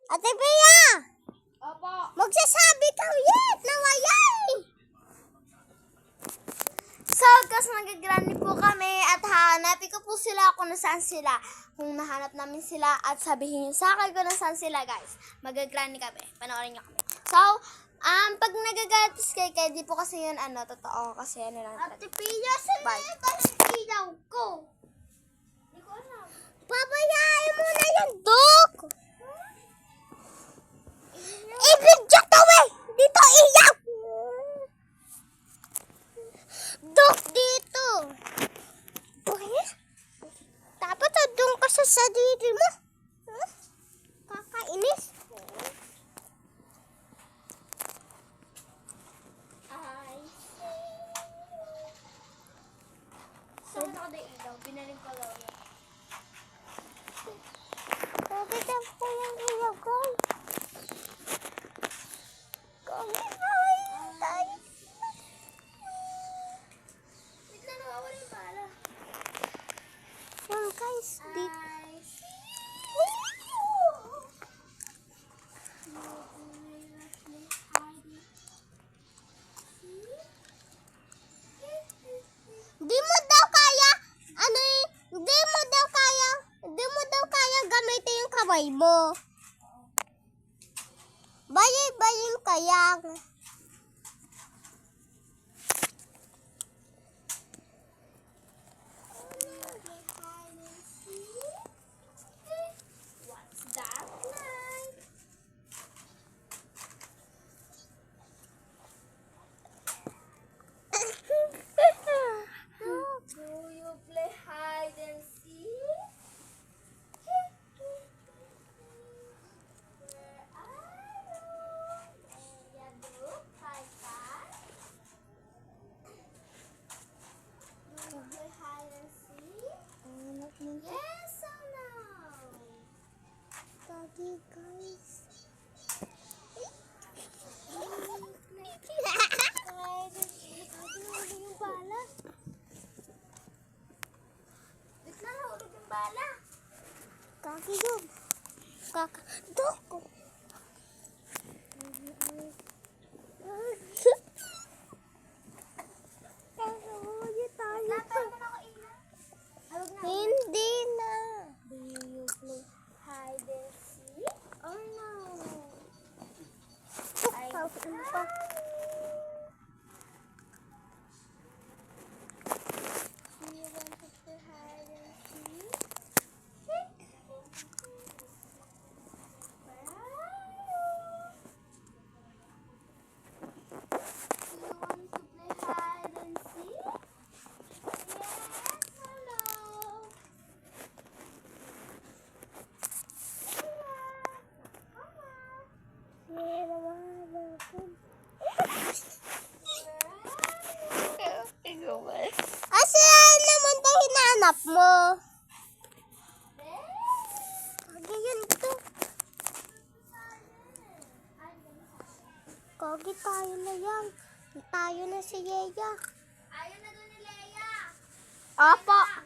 Ate Bea! Opo. Magsasabi ka ulit na wayay! So, guys, nagagrani po kami at hanapin ko po sila kung nasaan sila. Kung nahanap namin sila at sabihin nyo sa akin kung nasaan sila, guys. Magagrani kami. Panoorin nyo kami. So, pag nagagatis kay di po kasi yun, totoo. Kasi lang. Ate Bea, saan Bye. na ba ang ilaw ko? Hindi ko alam. Pabayaan mo na yung duk! Ibigyo to eh! Dito iyaw! Duk dito! Okay? Dapat doon ka sa sarili mo. Huh? Kakainis. Saan ako na ilaw? Binaling ko lang. Bakit ang kuyang ilaw ko? Kami tayo. Wait na, nawawala yung pala. Yan guys, dito. Gamitin yung kamay mo. Bayin kaya. What's that like? Do you play hide and seek? Where are you? And you do hide that? Do you play hide and seek? Yes or no? Daddy guys. Yung bala. Wait na, nahulog yung bala. Kaki yun. Dok. Lapay mo na ako ina. Awag na. Hindi na. Do you play hide and seek or no? I Do you want to play hide and seek? Where are you? Do you want to play hide and seek? Yes or no? Kasi naman ito hinanap mo. Kagi yun ito. Kagi tayo na yan. Tayo na si Yeya. Ayaw na doon ni Leia. Opo.